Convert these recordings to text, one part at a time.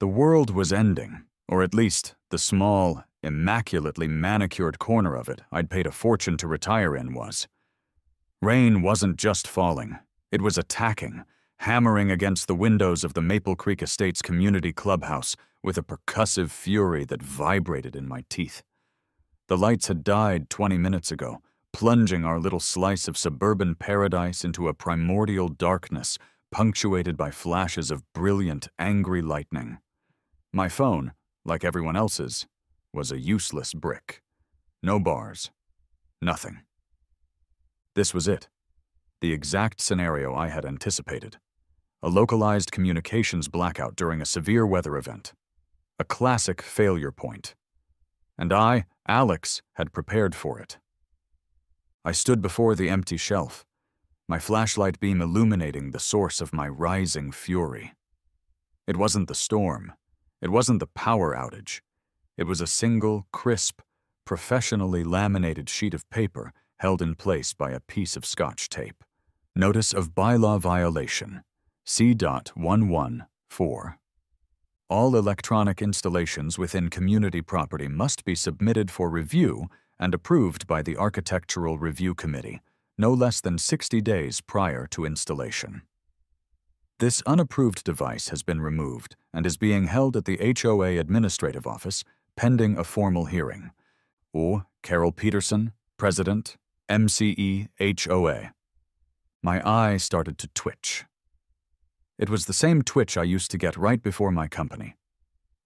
The world was ending, or at least the small, immaculately manicured corner of it I'd paid a fortune to retire in was. Rain wasn't just falling, it was attacking, hammering against the windows of the Maple Creek Estates community clubhouse with a percussive fury that vibrated in my teeth. The lights had died 20 minutes ago, plunging our little slice of suburban paradise into a primordial darkness punctuated by flashes of brilliant, angry lightning. My phone, like everyone else's, was a useless brick. No bars. Nothing. This was it. The exact scenario I had anticipated. A localized communications blackout during a severe weather event. A classic failure point. And I, Alex, had prepared for it. I stood before the empty shelf, my flashlight beam illuminating the source of my rising fury. It wasn't the storm. It wasn't the power outage. It was a single, crisp, professionally laminated sheet of paper held in place by a piece of Scotch tape. Notice of bylaw violation, C.114. All electronic installations within community property must be submitted for review and approved by the Architectural Review Committee, no less than 60 days prior to installation. This unapproved device has been removed and is being held at the HOA Administrative Office pending a formal hearing. O. Carol Peterson, President, MCE HOA. My eye started to twitch. It was the same twitch I used to get right before my company.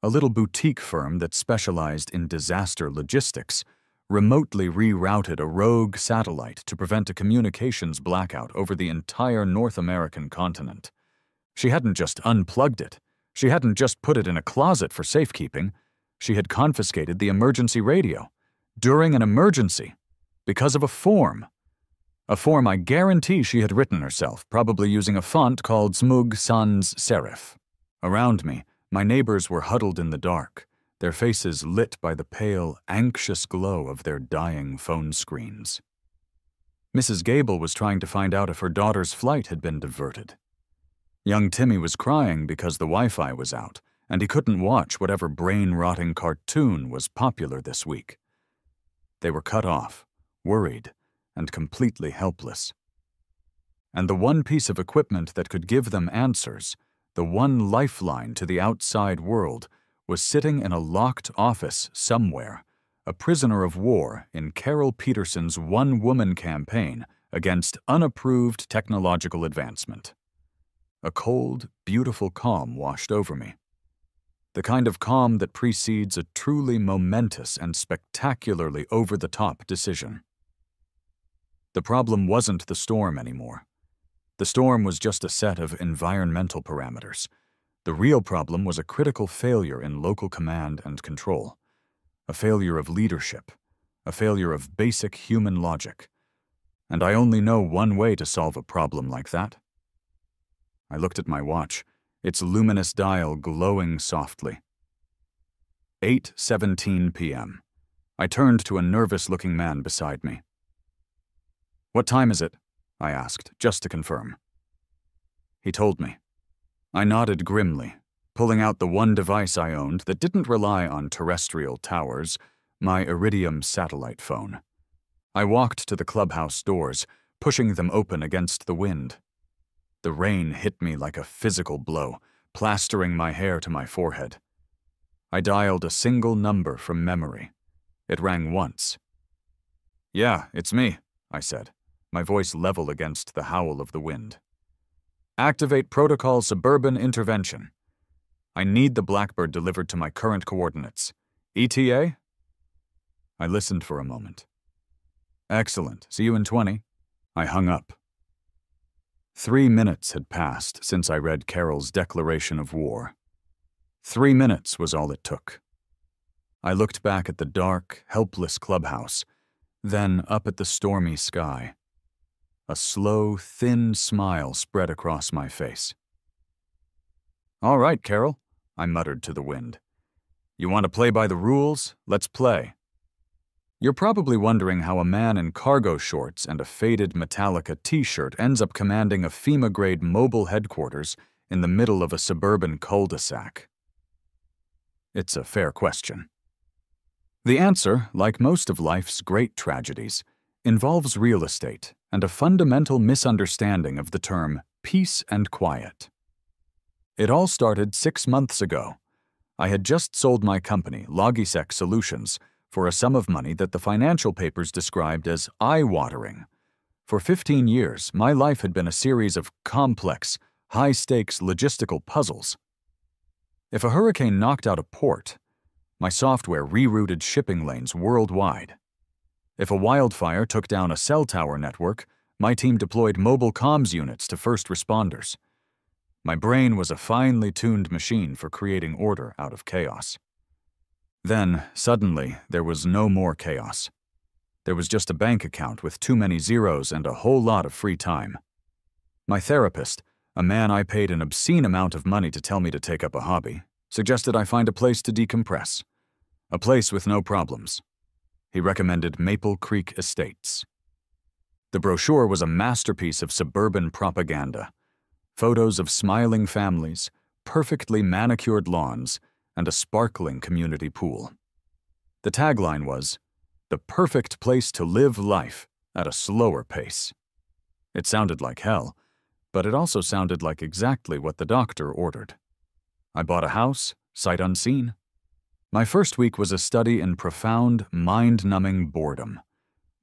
A little boutique firm that specialized in disaster logistics remotely rerouted a rogue satellite to prevent a communications blackout over the entire North American continent. She hadn't just unplugged it. She hadn't just put it in a closet for safekeeping. She had confiscated the emergency radio during an emergency because of a form. A form I guarantee she had written herself, probably using a font called Smug Sans Serif. Around me, my neighbors were huddled in the dark, their faces lit by the pale, anxious glow of their dying phone screens. Mrs. Gable was trying to find out if her daughter's flight had been diverted. Young Timmy was crying because the Wi-Fi was out, and he couldn't watch whatever brain-rotting cartoon was popular this week. They were cut off, worried, and completely helpless. And the one piece of equipment that could give them answers, the one lifeline to the outside world, was sitting in a locked office somewhere, a prisoner of war in Carol Peterson's one-woman campaign against unapproved technological advancement. A cold, beautiful calm washed over me. The kind of calm that precedes a truly momentous and spectacularly over-the-top decision. The problem wasn't the storm anymore. The storm was just a set of environmental parameters. The real problem was a critical failure in local command and control. A failure of leadership. A failure of basic human logic. And I only know one way to solve a problem like that. I looked at my watch, its luminous dial glowing softly. 8:17 p.m. I turned to a nervous-looking man beside me. "What time is it?" I asked, just to confirm. He told me. I nodded grimly, pulling out the one device I owned that didn't rely on terrestrial towers, my Iridium satellite phone. I walked to the clubhouse doors, pushing them open against the wind. The rain hit me like a physical blow, plastering my hair to my forehead. I dialed a single number from memory. It rang once. "Yeah, it's me," I said, my voice level against the howl of the wind. "Activate Protocol Suburban Intervention. I need the Blackbird delivered to my current coordinates. ETA?" I listened for a moment. "Excellent. See you in 20. I hung up. 3 minutes had passed since I read Carol's declaration of war. 3 minutes was all it took. I looked back at the dark, helpless clubhouse, then up at the stormy sky. A slow, thin smile spread across my face. "All right, Carol," I muttered to the wind. "You want to play by the rules? Let's play." You're probably wondering how a man in cargo shorts and a faded Metallica t-shirt ends up commanding a FEMA-grade mobile headquarters in the middle of a suburban cul-de-sac. It's a fair question. The answer, like most of life's great tragedies, involves real estate and a fundamental misunderstanding of the term peace and quiet. It all started 6 months ago. I had just sold my company, Logisec Solutions, for a sum of money that the financial papers described as eye-watering. For 15 years, my life had been a series of complex, high-stakes logistical puzzles. If a hurricane knocked out a port, my software rerouted shipping lanes worldwide. If a wildfire took down a cell tower network, my team deployed mobile comms units to first responders. My brain was a finely tuned machine for creating order out of chaos. Then, suddenly, there was no more chaos. There was just a bank account with too many zeros and a whole lot of free time. My therapist, a man I paid an obscene amount of money to tell me to take up a hobby, suggested I find a place to decompress. A place with no problems. He recommended Maple Creek Estates. The brochure was a masterpiece of suburban propaganda. Photos of smiling families, perfectly manicured lawns, and a sparkling community pool. The tagline was, "The perfect place to live life at a slower pace." It sounded like hell, but it also sounded like exactly what the doctor ordered. I bought a house, sight unseen. My first week was a study in profound, mind-numbing boredom.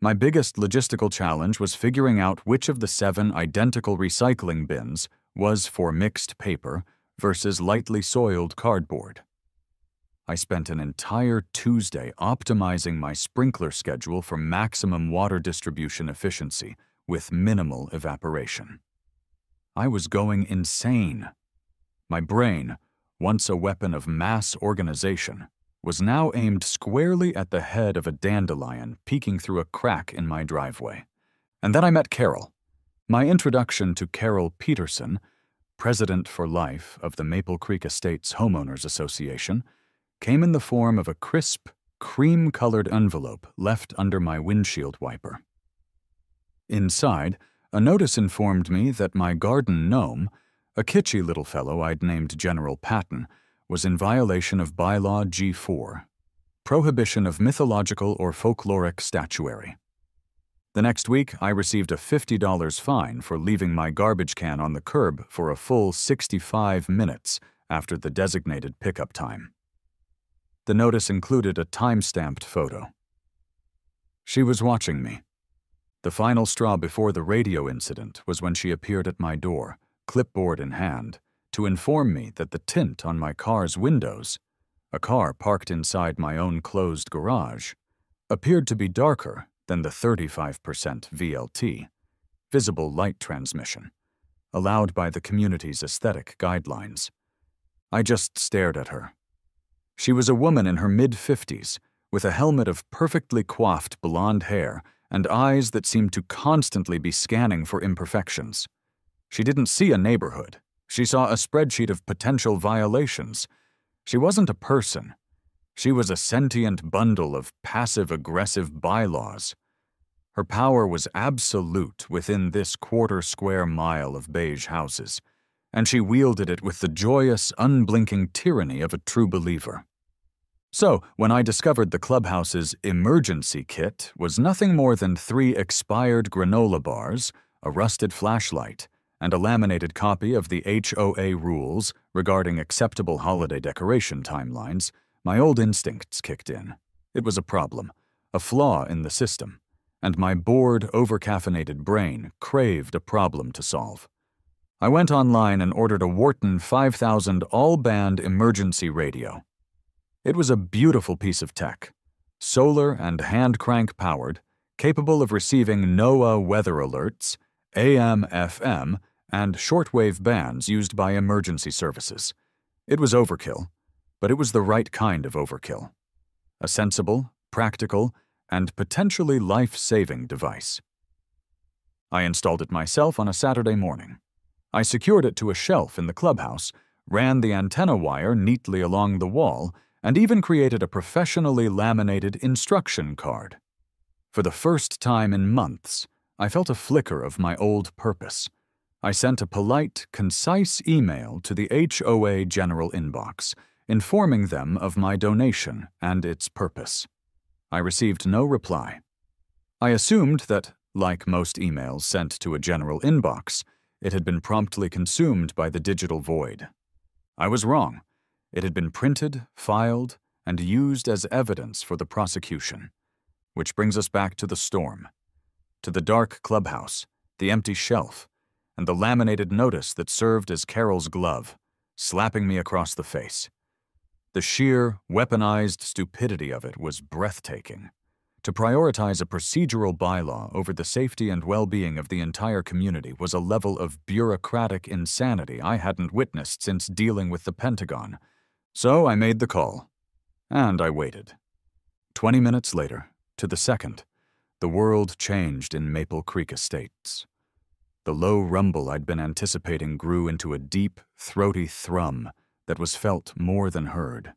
My biggest logistical challenge was figuring out which of the 7 identical recycling bins was for mixed paper versus lightly soiled cardboard. I spent an entire Tuesday optimizing my sprinkler schedule for maximum water distribution efficiency with minimal evaporation. I was going insane. My brain, once a weapon of mass organization, was now aimed squarely at the head of a dandelion peeking through a crack in my driveway. And then I met Carol. My introduction to Carol Peterson, president for life of the Maple Creek Estates Homeowners Association, came in the form of a crisp, cream-colored envelope left under my windshield wiper. Inside, a notice informed me that my garden gnome, a kitschy little fellow I'd named General Patton, was in violation of Bylaw G4, prohibition of mythological or folkloric statuary. The next week, I received a $50 fine for leaving my garbage can on the curb for a full 65 minutes after the designated pickup time. The notice included a time-stamped photo. She was watching me. The final straw before the radio incident was when she appeared at my door, clipboard in hand, to inform me that the tint on my car's windows, a car parked inside my own closed garage, appeared to be darker than the 35% VLT, visible light transmission, allowed by the community's aesthetic guidelines. I just stared at her. She was a woman in her mid-50s, with a helmet of perfectly coiffed blonde hair and eyes that seemed to constantly be scanning for imperfections. She didn't see a neighborhood. She saw a spreadsheet of potential violations. She wasn't a person. She was a sentient bundle of passive-aggressive bylaws. Her power was absolute within this quarter-square mile of beige houses, and she wielded it with the joyous, unblinking tyranny of a true believer. So, when I discovered the clubhouse's emergency kit was nothing more than 3 expired granola bars, a rusted flashlight, and a laminated copy of the HOA rules regarding acceptable holiday decoration timelines, my old instincts kicked in. It was a problem, a flaw in the system, and my bored, overcaffeinated brain craved a problem to solve. I went online and ordered a Wharton 5000 all-band emergency radio. It was a beautiful piece of tech, solar and hand-crank powered, capable of receiving NOAA weather alerts, AM, FM, and shortwave bands used by emergency services. It was overkill, but it was the right kind of overkill. A sensible, practical, and potentially life-saving device. I installed it myself on a Saturday morning. I secured it to a shelf in the clubhouse, ran the antenna wire neatly along the wall, and even created a professionally laminated instruction card. For the first time in months, I felt a flicker of my old purpose. I sent a polite, concise email to the HOA general inbox, informing them of my donation and its purpose. I received no reply. I assumed that, like most emails sent to a general inbox, it had been promptly consumed by the digital void. I was wrong. It had been printed, filed, and used as evidence for the prosecution. Which brings us back to the storm, to the dark clubhouse, the empty shelf, and the laminated notice that served as Carol's glove, slapping me across the face. The sheer, weaponized stupidity of it was breathtaking. To prioritize a procedural bylaw over the safety and well-being of the entire community was a level of bureaucratic insanity I hadn't witnessed since dealing with the Pentagon. So I made the call. And I waited. 20 minutes later, to the second, the world changed in Maple Creek Estates. The low rumble I'd been anticipating grew into a deep, throaty thrum that was felt more than heard.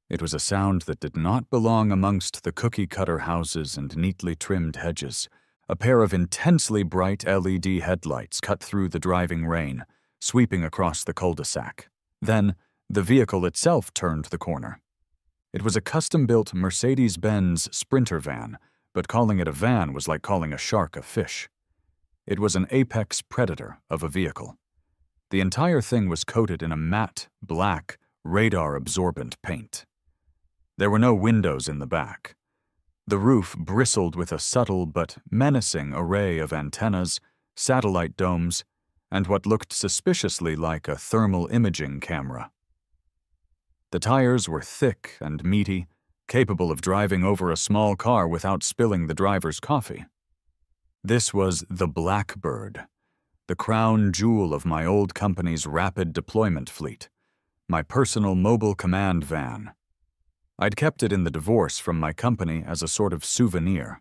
It was a sound that did not belong amongst the cookie-cutter houses and neatly trimmed hedges. A pair of intensely bright LED headlights cut through the driving rain, sweeping across the cul-de-sac. Then, the vehicle itself turned the corner. It was a custom-built Mercedes-Benz Sprinter van, but calling it a van was like calling a shark a fish. It was an apex predator of a vehicle. The entire thing was coated in a matte, black, radar-absorbent paint. There were no windows in the back. The roof bristled with a subtle but menacing array of antennas, satellite domes, and what looked suspiciously like a thermal imaging camera. The tires were thick and meaty, capable of driving over a small car without spilling the driver's coffee. This was the Blackbird, the crown jewel of my old company's rapid deployment fleet, my personal mobile command van. I'd kept it in the divorce from my company as a sort of souvenir.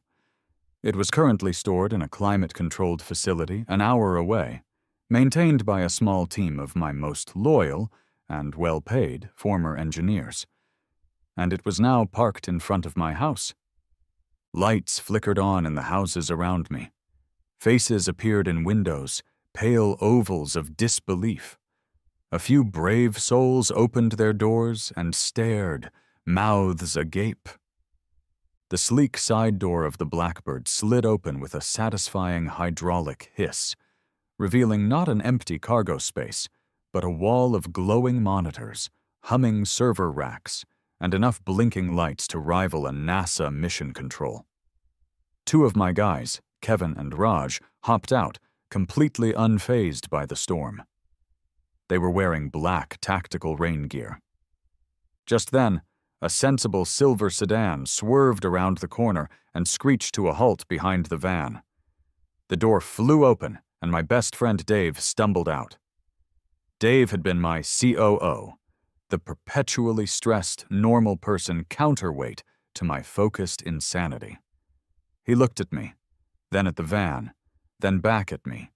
It was currently stored in a climate-controlled facility an hour away, maintained by a small team of my most loyal and well-paid former engineers. And it was now parked in front of my house. Lights flickered on in the houses around me. Faces appeared in windows, pale ovals of disbelief. A few brave souls opened their doors and stared, mouths agape. The sleek side door of the Blackbird slid open with a satisfying hydraulic hiss, revealing not an empty cargo space, but a wall of glowing monitors, humming server racks, and enough blinking lights to rival a NASA mission control. Two of my guys, Kevin and Raj, hopped out, completely unfazed by the storm. They were wearing black tactical rain gear. Just then, a sensible silver sedan swerved around the corner and screeched to a halt behind the van. The door flew open, and my best friend Dave stumbled out. Dave had been my COO, the perpetually stressed, normal person counterweight to my focused insanity. He looked at me, then at the van, then back at me,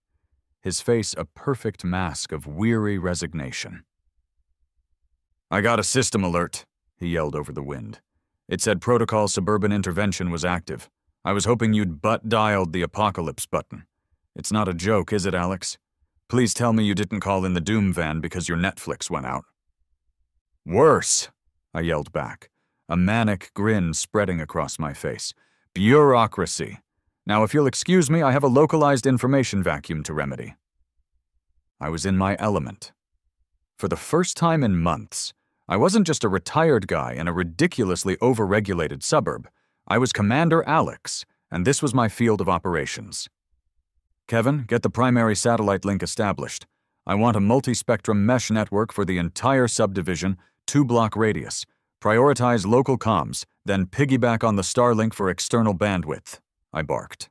his face a perfect mask of weary resignation. "I got a system alert," he yelled over the wind. "It said Protocol Suburban Intervention was active. I was hoping you'd butt-dialed the apocalypse button. It's not a joke, is it, Alex? Please tell me you didn't call in the Doom van because your Netflix went out." "Worse," I yelled back, a manic grin spreading across my face. "Bureaucracy. Now, if you'll excuse me, I have a localized information vacuum to remedy." I was in my element. For the first time in months, I wasn't just a retired guy in a ridiculously overregulated suburb. I was Commander Alex, and this was my field of operations. "Kevin, get the primary satellite link established. I want a multi-spectrum mesh network for the entire subdivision, 2-block radius. Prioritize local comms, then piggyback on the Starlink for external bandwidth," I barked.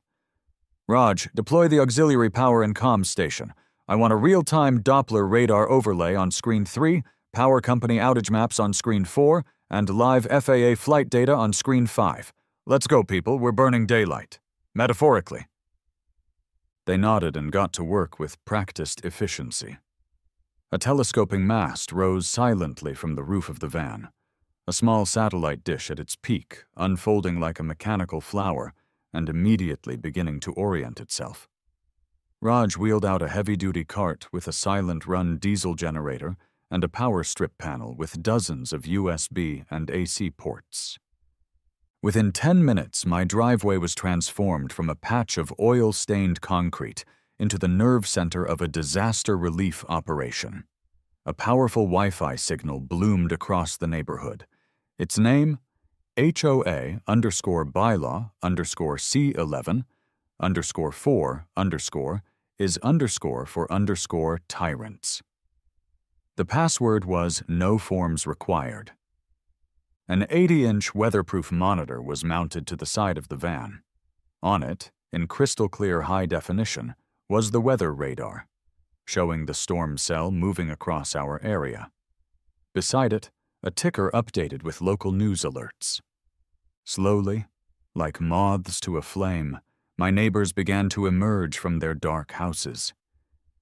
"Raj, deploy the auxiliary power and comms station. I want a real-time Doppler radar overlay on screen 3, power company outage maps on screen 4, and live FAA flight data on screen 5. Let's go, people, we're burning daylight. Metaphorically." They nodded and got to work with practiced efficiency. A telescoping mast rose silently from the roof of the van, a small satellite dish at its peak, unfolding like a mechanical flower and immediately beginning to orient itself. Raj wheeled out a heavy-duty cart with a silent-run diesel generator and a power strip panel with dozens of USB and AC ports. Within 10 minutes, my driveway was transformed from a patch of oil-stained concrete into the nerve center of a disaster relief operation. A powerful Wi-Fi signal bloomed across the neighborhood. Its name, HOA_bylaw_C11_4_ is _tyrants. The password was no forms required. An 80-inch weatherproof monitor was mounted to the side of the van. On it, in crystal-clear high definition, was the weather radar, showing the storm cell moving across our area. Beside it, a ticker updated with local news alerts. Slowly, like moths to a flame, my neighbors began to emerge from their dark houses.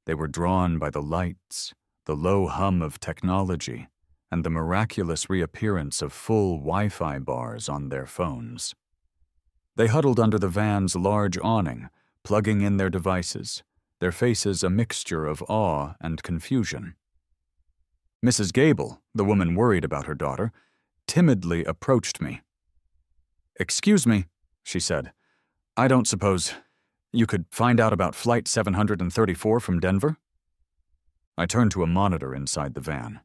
They were drawn by the lights, the low hum of technology, and the miraculous reappearance of full Wi-Fi bars on their phones. They huddled under the van's large awning, plugging in their devices, their faces a mixture of awe and confusion. Mrs. Gable, the woman worried about her daughter, timidly approached me. "Excuse me," she said. "I don't suppose you could find out about Flight 734 from Denver?" I turned to a monitor inside the van.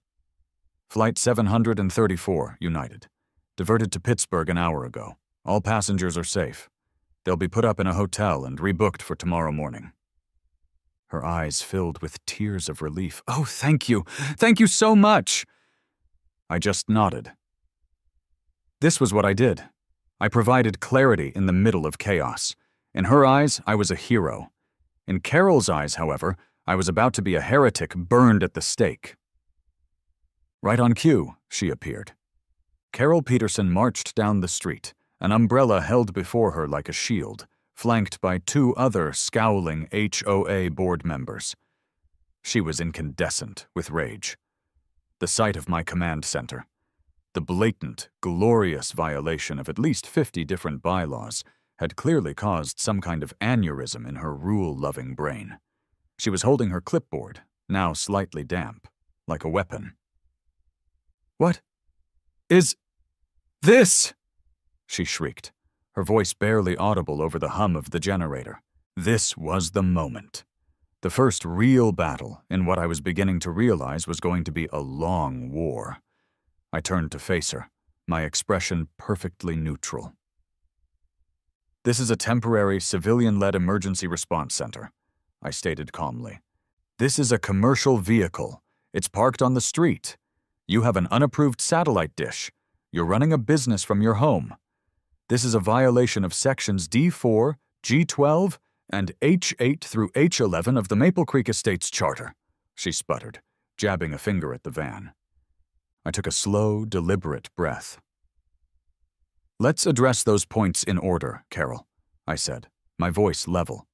"Flight 734, United. Diverted to Pittsburgh an hour ago. All passengers are safe. They'll be put up in a hotel and rebooked for tomorrow morning." Her eyes filled with tears of relief. "Oh, thank you. Thank you so much." I just nodded. This was what I did. I provided clarity in the middle of chaos. In her eyes, I was a hero. In Carol's eyes, however, I was about to be a heretic burned at the stake. Right on cue, she appeared. Carol Peterson marched down the street, an umbrella held before her like a shield, flanked by two other scowling HOA board members. She was incandescent with rage. The sight of my command center, the blatant, glorious violation of at least 50 different bylaws, had clearly caused some kind of aneurysm in her rule-loving brain. She was holding her clipboard, now slightly damp, like a weapon. "What is this?" she shrieked, her voice barely audible over the hum of the generator. This was the moment. The first real battle in what I was beginning to realize was going to be a long war. I turned to face her, my expression perfectly neutral. "This is a temporary civilian-led emergency response center," I stated calmly. "This is a commercial vehicle. It's parked on the street. You have an unapproved satellite dish. You're running a business from your home. This is a violation of sections D4, G12, and H8 through H11 of the Maple Creek Estates Charter," she sputtered, jabbing a finger at the van. I took a slow, deliberate breath. "Let's address those points in order, Carol," I said, my voice level.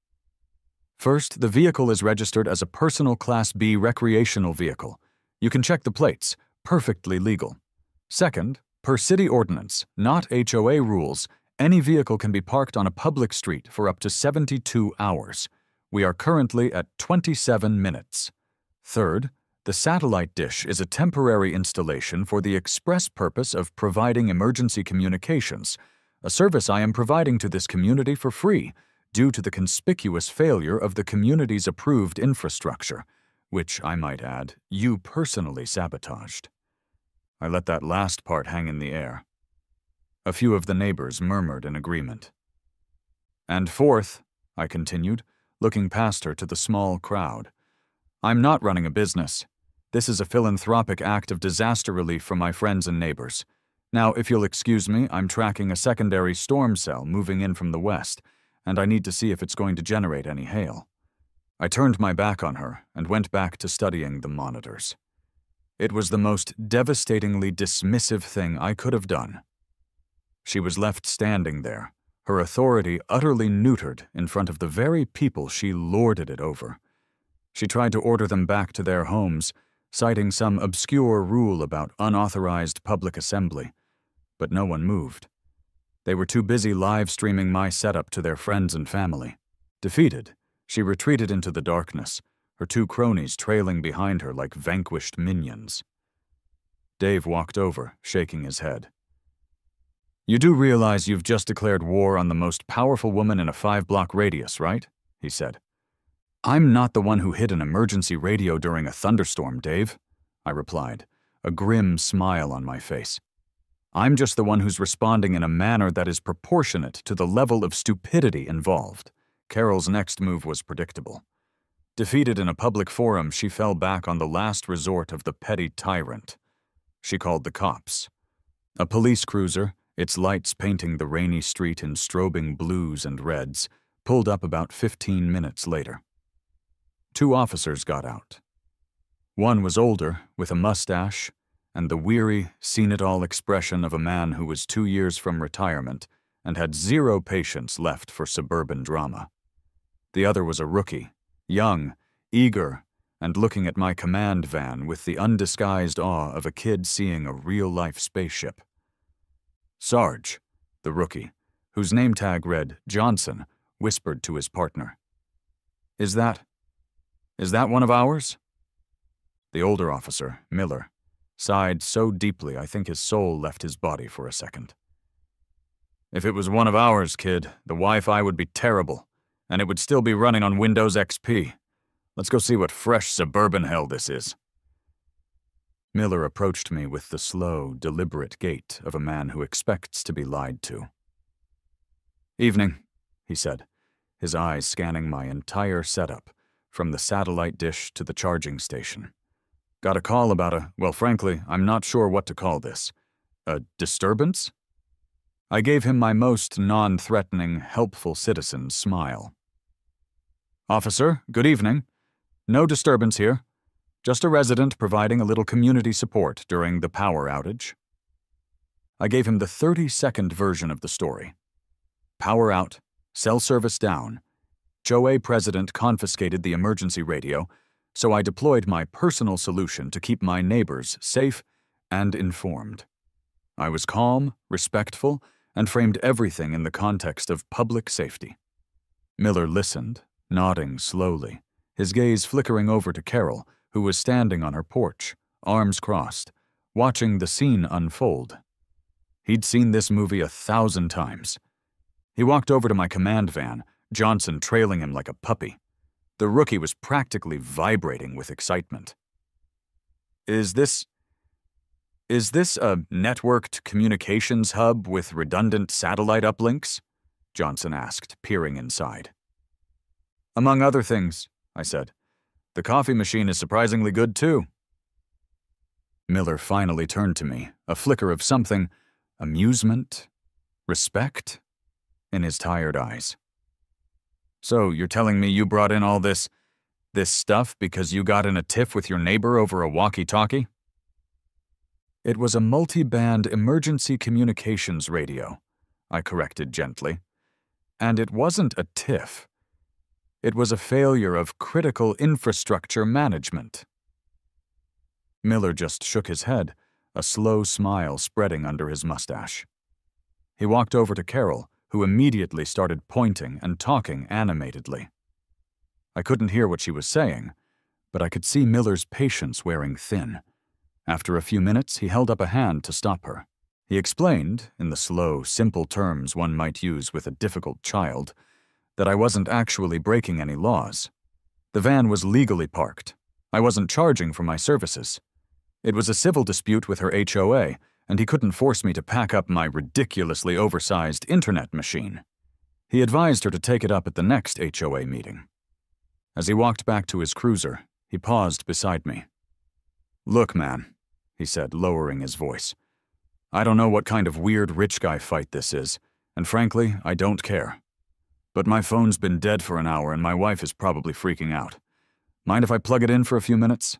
"First, the vehicle is registered as a personal Class B recreational vehicle. You can check the plates, perfectly legal. Second, per city ordinance, not HOA rules, any vehicle can be parked on a public street for up to 72 hours. We are currently at 27 minutes. Third, the satellite dish is a temporary installation for the express purpose of providing emergency communications, a service I am providing to this community for free, due to the conspicuous failure of the community's approved infrastructure, which, I might add, you personally sabotaged." I let that last part hang in the air. A few of the neighbors murmured in agreement. "And fourth," I continued, looking past her to the small crowd, "I'm not running a business. This is a philanthropic act of disaster relief for my friends and neighbors. Now, if you'll excuse me, I'm tracking a secondary storm cell moving in from the west, and I need to see if it's going to generate any hail." I turned my back on her and went back to studying the monitors. It was the most devastatingly dismissive thing I could have done. She was left standing there, her authority utterly neutered in front of the very people she lorded it over. She tried to order them back to their homes, citing some obscure rule about unauthorized public assembly, but no one moved. They were too busy live-streaming my setup to their friends and family. Defeated, she retreated into the darkness, her two cronies trailing behind her like vanquished minions. Dave walked over, shaking his head. "You do realize you've just declared war on the most powerful woman in a 5-block radius, right?" he said. "I'm not the one who hit an emergency radio during a thunderstorm, Dave," I replied, a grim smile on my face. "I'm just the one who's responding in a manner that is proportionate to the level of stupidity involved." Carol's next move was predictable. Defeated in a public forum, she fell back on the last resort of the petty tyrant. She called the cops. A police cruiser, its lights painting the rainy street in strobing blues and reds, pulled up about 15 minutes later. 2 officers got out. One was older, with a mustache, and the weary, seen-it-all expression of a man who was 2 years from retirement and had 0 patience left for suburban drama. The other was a rookie, young, eager, and looking at my command van with the undisguised awe of a kid seeing a real-life spaceship. "Sarge," the rookie, whose name tag read Johnson, whispered to his partner. Is that one of ours?" The older officer, Miller, sighed so deeply I think his soul left his body for a second. "If it was one of ours, kid, the Wi-Fi would be terrible, and it would still be running on Windows XP. Let's go see what fresh suburban hell this is." Miller approached me with the slow, deliberate gait of a man who expects to be lied to. "Evening," he said, his eyes scanning my entire setup, from the satellite dish to the charging station. "Got a call about well, frankly, I'm not sure what to call this. A disturbance?" I gave him my most non-threatening, helpful citizen smile. "Officer, good evening. No disturbance here. Just a resident providing a little community support during the power outage." I gave him the 30-second version of the story. Power out, cell service down. HOA president confiscated the emergency radio, so I deployed my personal solution to keep my neighbors safe and informed. I was calm, respectful, and framed everything in the context of public safety. Miller listened, nodding slowly, his gaze flickering over to Carol, who was standing on her porch, arms crossed, watching the scene unfold. He'd seen this movie 1,000 times. He walked over to my command van, Johnson trailing him like a puppy. The rookie was practically vibrating with excitement. Is this a networked communications hub with redundant satellite uplinks?" Johnson asked, peering inside. "Among other things," I said. "The coffee machine is surprisingly good, too." Miller finally turned to me, a flicker of something, amusement, respect, in his tired eyes. "So you're telling me you brought in all this stuff because you got in a tiff with your neighbor over a walkie-talkie?" "It was a multi-band emergency communications radio," I corrected gently. "And it wasn't a tiff. It was a failure of critical infrastructure management." Miller just shook his head, a slow smile spreading under his mustache. He walked over to Carol, who immediately started pointing and talking animatedly. I couldn't hear what she was saying, but I could see Miller's patience wearing thin. After a few minutes, he held up a hand to stop her. He explained, in the slow, simple terms one might use with a difficult child, that I wasn't actually breaking any laws. The van was legally parked. I wasn't charging for my services. It was a civil dispute with her HOA, and he couldn't force me to pack up my ridiculously oversized internet machine. He advised her to take it up at the next HOA meeting. As he walked back to his cruiser, he paused beside me. "Look, man," he said, lowering his voice. "I don't know what kind of weird rich guy fight this is, and frankly, I don't care. But my phone's been dead for an hour and my wife is probably freaking out. Mind if I plug it in for a few minutes?"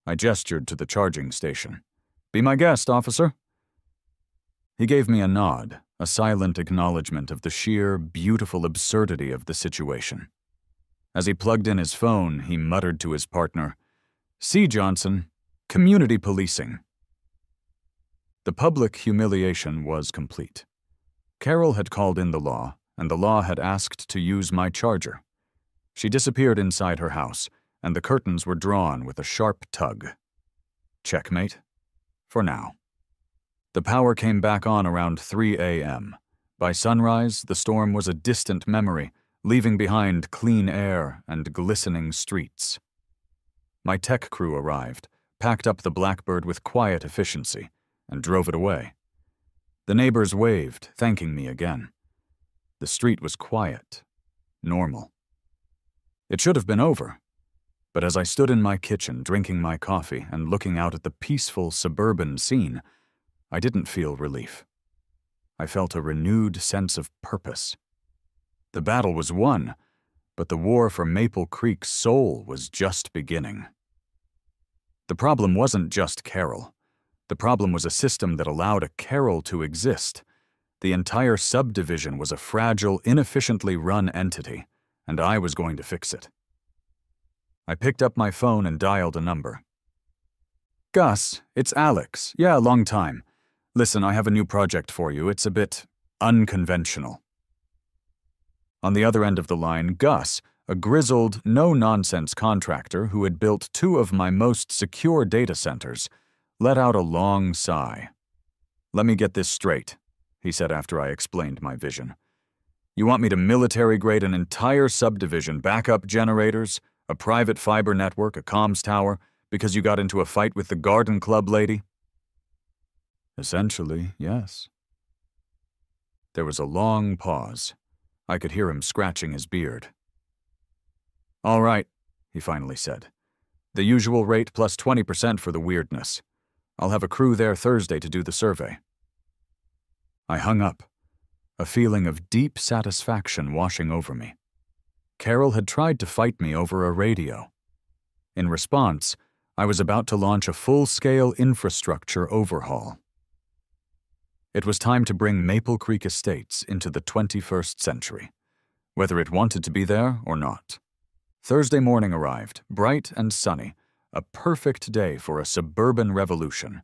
I gestured to the charging station. "Be my guest, officer." He gave me a nod, a silent acknowledgement of the sheer, beautiful absurdity of the situation. As he plugged in his phone, he muttered to his partner, "See, Johnson, community policing." The public humiliation was complete. Carol had called in the law, and the law had asked to use my charger. She disappeared inside her house, and the curtains were drawn with a sharp tug. Checkmate? For now. The power came back on around 3 a.m. By sunrise, the storm was a distant memory, leaving behind clean air and glistening streets. My tech crew arrived, packed up the Blackbird with quiet efficiency, and drove it away. The neighbors waved, thanking me again. The street was quiet, normal. It should have been over, but as I stood in my kitchen drinking my coffee and looking out at the peaceful suburban scene, I didn't feel relief. I felt a renewed sense of purpose. The battle was won, but the war for Maple Creek's soul was just beginning. The problem wasn't just Carol. The problem was a system that allowed a Carol to exist. The entire subdivision was a fragile, inefficiently run entity, and I was going to fix it. I picked up my phone and dialed a number. Gus, it's Alex. Yeah, long time. Listen, I have a new project for you. It's a bit unconventional. On the other end of the line, Gus, a grizzled, no-nonsense contractor who had built 2 of my most secure data centers, let out a long sigh. Let me get this straight, he said after I explained my vision. You want me to military-grade an entire subdivision, backup generators, a private fiber network, a comms tower, because you got into a fight with the garden club lady? Essentially, yes. There was a long pause. I could hear him scratching his beard. All right, he finally said. The usual rate plus 20% for the weirdness. I'll have a crew there Thursday to do the survey. I hung up, a feeling of deep satisfaction washing over me. Carol had tried to fight me over a radio. In response, I was about to launch a full-scale infrastructure overhaul. It was time to bring Maple Creek Estates into the 21st century, whether it wanted to be there or not. Thursday morning arrived, bright and sunny, a perfect day for a suburban revolution.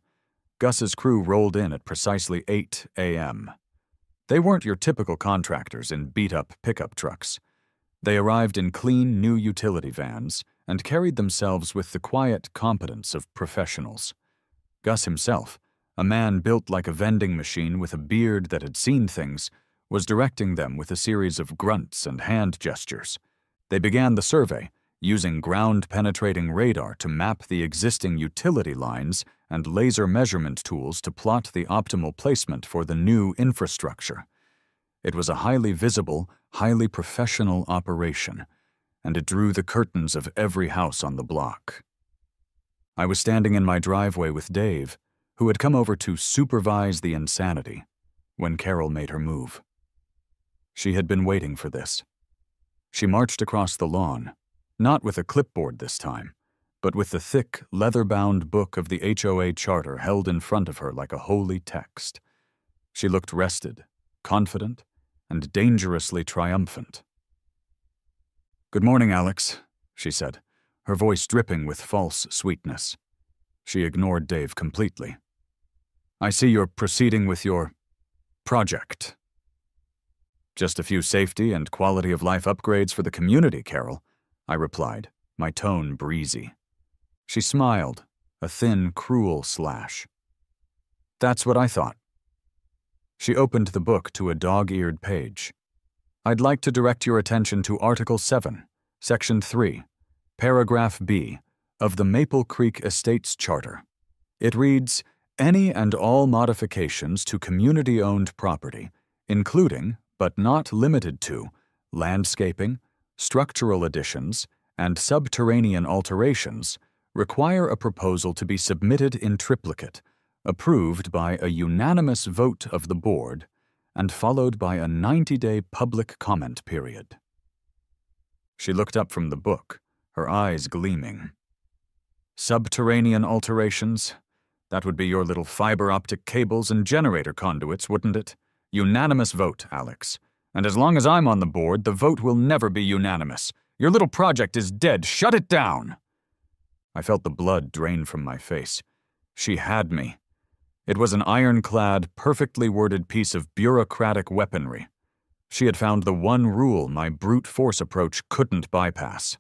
Gus's crew rolled in at precisely 8 a.m. They weren't your typical contractors in beat-up pickup trucks. They arrived in clean, new utility vans and carried themselves with the quiet competence of professionals. Gus himself, a man built like a vending machine with a beard that had seen things, was directing them with a series of grunts and hand gestures. They began the survey, using ground-penetrating radar to map the existing utility lines and laser measurement tools to plot the optimal placement for the new infrastructure. It was a highly visible, highly professional operation, and it drew the curtains of every house on the block. I was standing in my driveway with Dave, who had come over to supervise the insanity, when Carol made her move. She had been waiting for this. She marched across the lawn, not with a clipboard this time, but with the thick, leather-bound book of the HOA charter held in front of her like a holy text. She looked rested, confident, and dangerously triumphant. "Good morning, Alex," she said, her voice dripping with false sweetness. She ignored Dave completely. "I see you're proceeding with your project." "Just a few safety and quality of life upgrades for the community, Carol," I replied, my tone breezy. She smiled, a thin, cruel slash. "That's what I thought." She opened the book to a dog-eared page. "I'd like to direct your attention to Article 7, Section 3, Paragraph B, of the Maple Creek Estates Charter. It reads, 'Any and all modifications to community-owned property, including, but not limited to, landscaping, structural additions, and subterranean alterations, require a proposal to be submitted in triplicate, approved by a unanimous vote of the board, and followed by a 90-day public comment period.'" She looked up from the book, her eyes gleaming. "Subterranean alterations? That would be your little fiber optic cables and generator conduits, wouldn't it? Unanimous vote, Alex. And as long as I'm on the board, the vote will never be unanimous. Your little project is dead. Shut it down!" I felt the blood drain from my face. She had me. It was an ironclad, perfectly worded piece of bureaucratic weaponry. She had found the one rule my brute force approach couldn't bypass.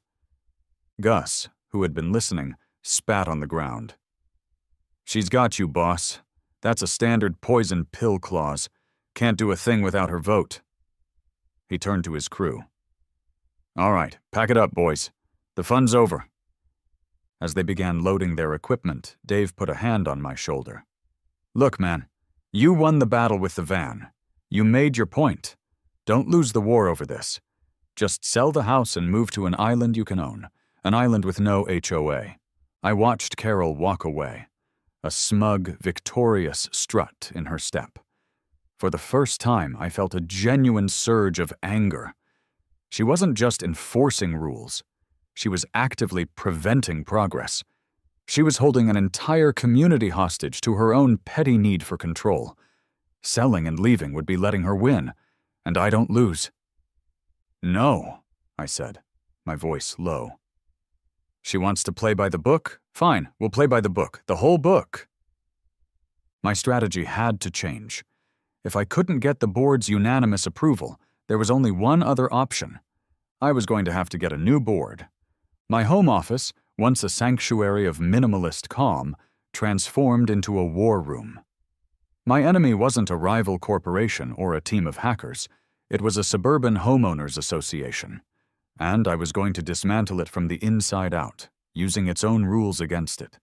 Gus, who had been listening, spat on the ground. "She's got you, boss. That's a standard poison pill clause. Can't do a thing without her vote." He turned to his crew. "All right, pack it up, boys. The fun's over." As they began loading their equipment, Dave put a hand on my shoulder. "Look, man, you won the battle with the van. You made your point. Don't lose the war over this. Just sell the house and move to an island you can own, an island with no HOA." I watched Carol walk away, a smug, victorious strut in her step. For the first time, I felt a genuine surge of anger. She wasn't just enforcing rules. She was actively preventing progress. She was holding an entire community hostage to her own petty need for control. Selling and leaving would be letting her win, and I don't lose. "No," I said, my voice low. "She wants to play by the book? Fine, we'll play by the book, the whole book." My strategy had to change. If I couldn't get the board's unanimous approval, there was only one other option. I was going to have to get a new board. My home office, once a sanctuary of minimalist calm, transformed into a war room. My enemy wasn't a rival corporation or a team of hackers. It was a suburban homeowners association, and I was going to dismantle it from the inside out, using its own rules against it.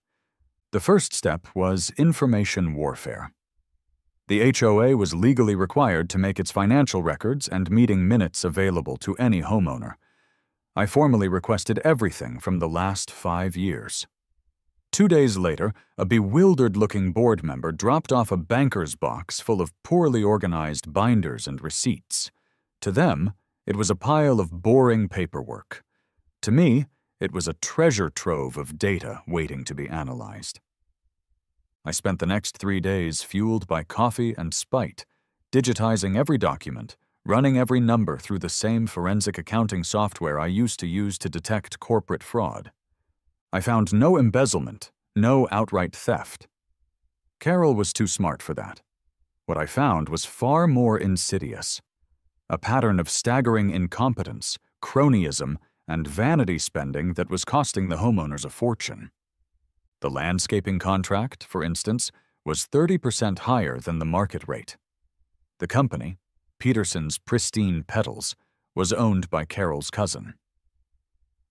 The first step was information warfare. The HOA was legally required to make its financial records and meeting minutes available to any homeowner. I formally requested everything from the last 5 years. 2 days later, a bewildered-looking board member dropped off a banker's box full of poorly organized binders and receipts. To them, it was a pile of boring paperwork. To me, it was a treasure trove of data waiting to be analyzed. I spent the next 3 days fueled by coffee and spite, digitizing every document, running every number through the same forensic accounting software I used to use to detect corporate fraud. I found no embezzlement, no outright theft. Carol was too smart for that. What I found was far more insidious. A pattern of staggering incompetence, cronyism, and vanity spending that was costing the homeowners a fortune. The landscaping contract, for instance, was 30% higher than the market rate. The company, Peterson's Pristine Petals, was owned by Carol's cousin.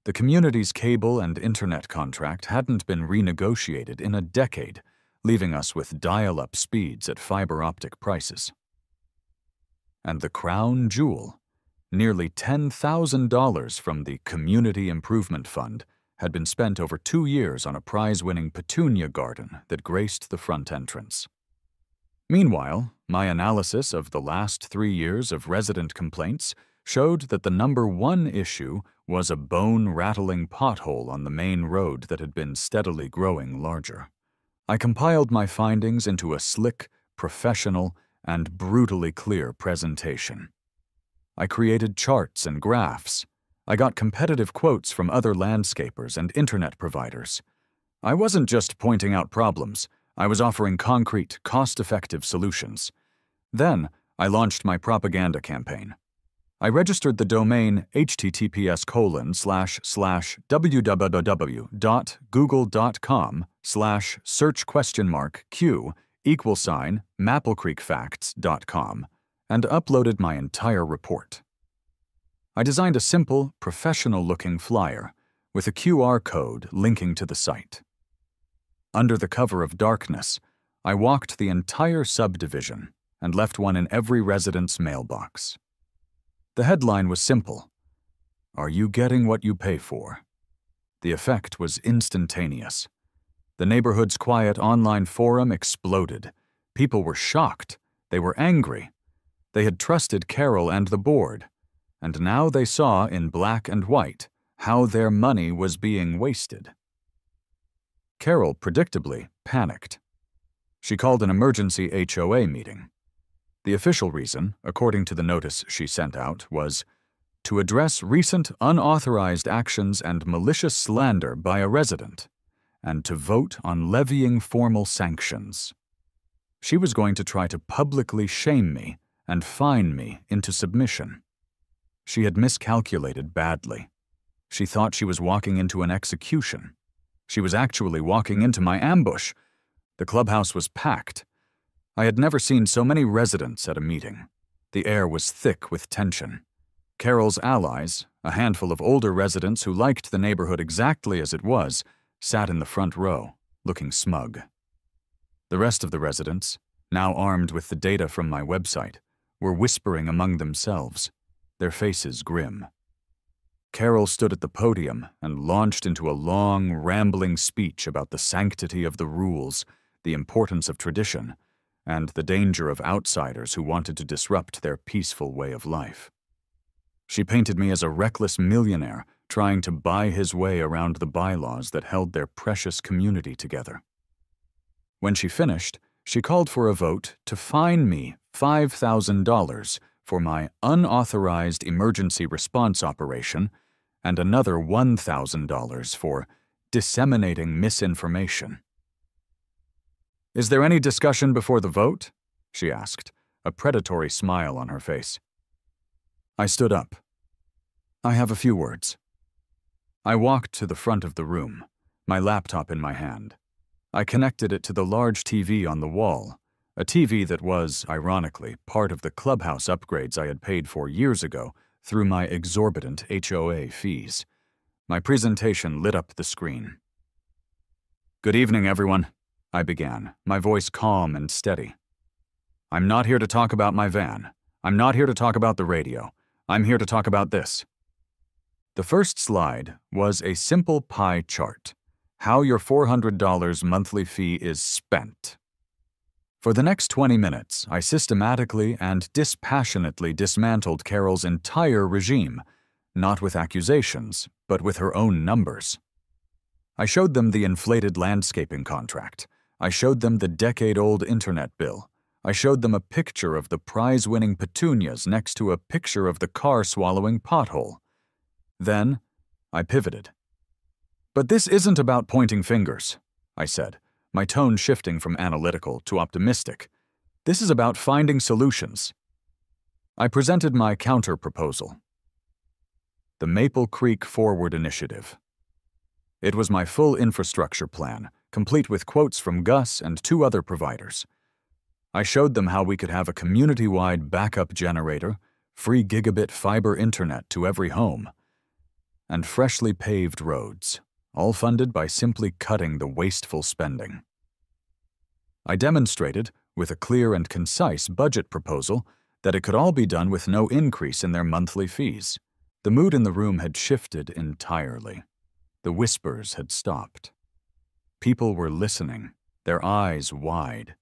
The community's cable and internet contract hadn't been renegotiated in a decade, leaving us with dial-up speeds at fiber optic prices. And the crown jewel, nearly $10,000 from the Community Improvement Fund, had been spent over 2 years on a prize-winning petunia garden that graced the front entrance. Meanwhile, my analysis of the last 3 years of resident complaints showed that the #1 issue was a bone-rattling pothole on the main road that had been steadily growing larger. I compiled my findings into a slick, professional, and brutally clear presentation. I created charts and graphs. I got competitive quotes from other landscapers and internet providers. I wasn't just pointing out problems. I was offering concrete, cost-effective solutions. Then, I launched my propaganda campaign. I registered the domain https://www.google.com/search?q=MapleCreekFacts.com and uploaded my entire report. I designed a simple, professional-looking flyer with a QR code linking to the site. Under the cover of darkness, I walked the entire subdivision and left one in every resident's mailbox. The headline was simple: "Are you getting what you pay for?" The effect was instantaneous. The neighborhood's quiet online forum exploded. People were shocked. They were angry. They had trusted Carol and the board, and now they saw in black and white how their money was being wasted. Carol, predictably, panicked. She called an emergency HOA meeting. The official reason, according to the notice she sent out, was to address recent unauthorized actions and malicious slander by a resident, and to vote on levying formal sanctions. She was going to try to publicly shame me and fine me into submission. She had miscalculated badly. She thought she was walking into an execution. She was actually walking into my ambush. The clubhouse was packed. I had never seen so many residents at a meeting. The air was thick with tension. Carol's allies, a handful of older residents who liked the neighborhood exactly as it was, sat in the front row, looking smug. The rest of the residents, now armed with the data from my website, were whispering among themselves, their faces grim. Carol stood at the podium and launched into a long, rambling speech about the sanctity of the rules, the importance of tradition, and the danger of outsiders who wanted to disrupt their peaceful way of life. She painted me as a reckless millionaire trying to buy his way around the bylaws that held their precious community together. When she finished, she called for a vote to fine me $5,000 for my unauthorized emergency response operation and another $1,000 for disseminating misinformation. "Is there any discussion before the vote?" she asked, a predatory smile on her face. I stood up. "I have a few words." I walked to the front of the room, my laptop in my hand. I connected it to the large TV on the wall, a TV that was, ironically, part of the clubhouse upgrades I had paid for years ago through my exorbitant HOA fees. My presentation lit up the screen. "Good evening, everyone," I began, my voice calm and steady. "I'm not here to talk about my van. I'm not here to talk about the radio. I'm here to talk about this." The first slide was a simple pie chart, how your $400 monthly fee is spent. For the next 20 minutes, I systematically and dispassionately dismantled Carol's entire regime, not with accusations, but with her own numbers. I showed them the inflated landscaping contract. I showed them the decade-old internet bill. I showed them a picture of the prize-winning petunias next to a picture of the car-swallowing pothole. Then, I pivoted. "But this isn't about pointing fingers," I said, my tone shifting from analytical to optimistic. "This is about finding solutions." I presented my counter-proposal. The Maple Creek Forward Initiative. It was my full infrastructure plan, complete with quotes from Gus and 2 other providers. I showed them how we could have a community-wide backup generator, free gigabit fiber internet to every home, and freshly paved roads, all funded by simply cutting the wasteful spending. I demonstrated, with a clear and concise budget proposal, that it could all be done with no increase in their monthly fees. The mood in the room had shifted entirely. The whispers had stopped. People were listening, their eyes wide.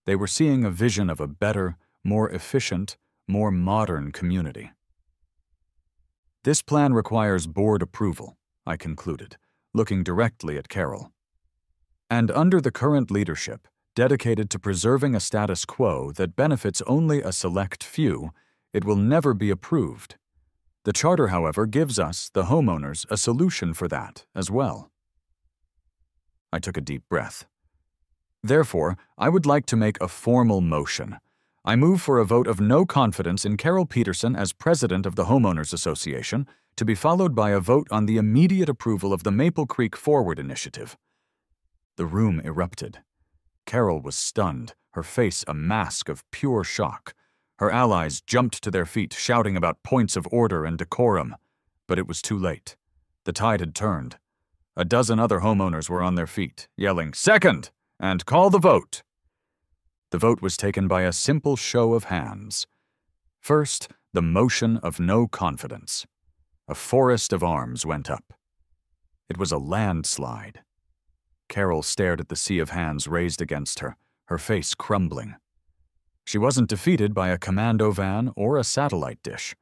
They were seeing a vision of a better, more efficient, more modern community. "This plan requires board approval," I concluded, looking directly at Carol. "And under the current leadership, dedicated to preserving a status quo that benefits only a select few, it will never be approved. The charter, however, gives us, the homeowners, a solution for that as well." I took a deep breath. "Therefore, I would like to make a formal motion. I move for a vote of no confidence in Carol Peterson as president of the Homeowners Association, to be followed by a vote on the immediate approval of the Maple Creek Forward Initiative." The room erupted. Carol was stunned, her face a mask of pure shock. Her allies jumped to their feet, shouting about points of order and decorum. But it was too late. The tide had turned. A dozen other homeowners were on their feet, yelling, "Second!" and "Call the vote!" The vote was taken by a simple show of hands. First, the motion of no confidence. A forest of arms went up. It was a landslide. Carol stared at the sea of hands raised against her, her face crumbling. She wasn't defeated by a commando van or a satellite dish.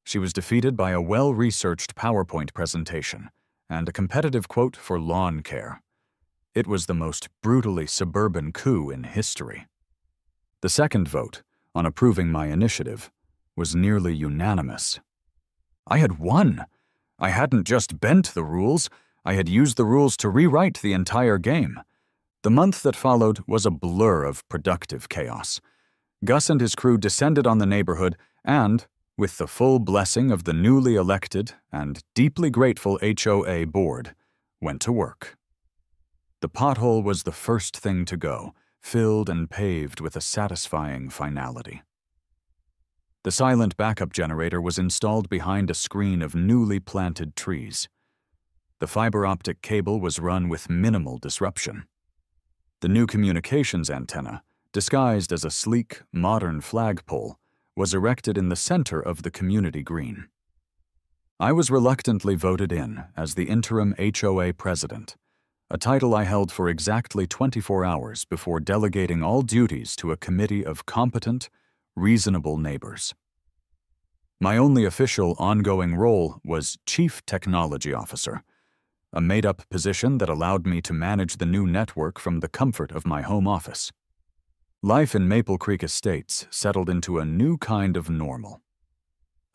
She was defeated by a well-researched PowerPoint presentation and a competitive quote for lawn care. It was the most brutally suburban coup in history. The second vote, on approving my initiative, was nearly unanimous. I had won. I hadn't just bent the rules, I had used the rules to rewrite the entire game. The month that followed was a blur of productive chaos. Gus and his crew descended on the neighborhood and, with the full blessing of the newly elected and deeply grateful HOA board, went to work. The pothole was the first thing to go, filled and paved with a satisfying finality. The silent backup generator was installed behind a screen of newly planted trees. The fiber optic cable was run with minimal disruption. The new communications antenna, disguised as a sleek, modern flagpole, was erected in the center of the community green. I was reluctantly voted in as the interim HOA president, a title I held for exactly 24 hours before delegating all duties to a committee of competent, reasonable neighbors. My only official ongoing role was Chief Technology Officer, a made-up position that allowed me to manage the new network from the comfort of my home office. Life in Maple Creek Estates settled into a new kind of normal.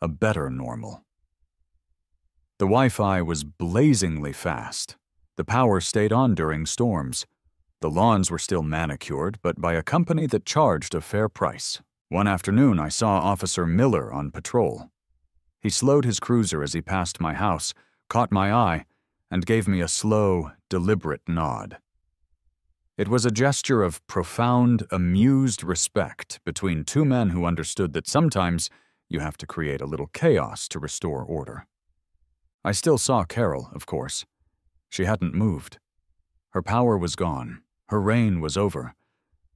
A better normal. The Wi-Fi was blazingly fast. The power stayed on during storms. The lawns were still manicured, but by a company that charged a fair price. One afternoon, I saw Officer Miller on patrol. He slowed his cruiser as he passed my house, caught my eye, and gave me a slow, deliberate nod. It was a gesture of profound, amused respect between two men who understood that sometimes you have to create a little chaos to restore order. I still saw Carol, of course. She hadn't moved. Her power was gone, her reign was over,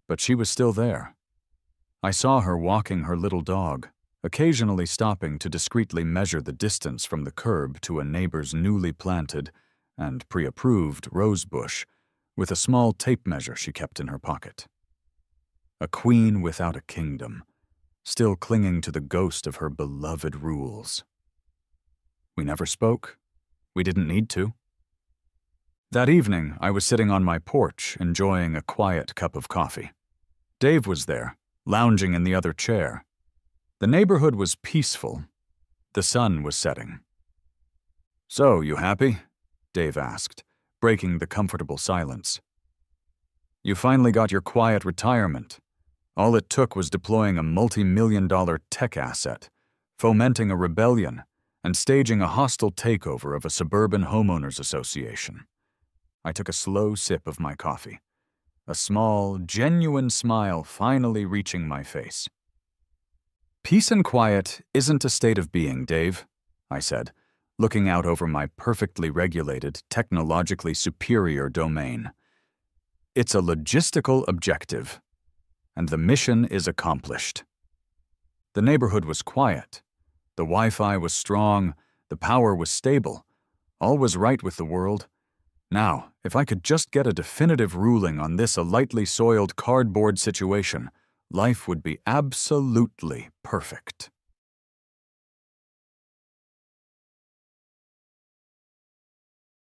but she was still there. I saw her walking her little dog, occasionally stopping to discreetly measure the distance from the curb to a neighbor's newly planted and pre-approved rose bush with a small tape measure she kept in her pocket. A queen without a kingdom, still clinging to the ghost of her beloved rules. We never spoke. We didn't need to. That evening, I was sitting on my porch, enjoying a quiet cup of coffee. Dave was there, lounging in the other chair. The neighborhood was peaceful. The sun was setting. "So, you happy?" Dave asked, breaking the comfortable silence. "You finally got your quiet retirement. All it took was deploying a multi-million-dollar tech asset, fomenting a rebellion, and staging a hostile takeover of a suburban homeowners association." I took a slow sip of my coffee, a small, genuine smile finally reaching my face. "Peace and quiet isn't a state of being, Dave," I said, looking out over my perfectly regulated, technologically superior domain. "It's a logistical objective, and the mission is accomplished." The neighborhood was quiet. The Wi-Fi was strong. The power was stable. All was right with the world. Now, if I could just get a definitive ruling on this a lightly soiled cardboard situation, life would be absolutely perfect.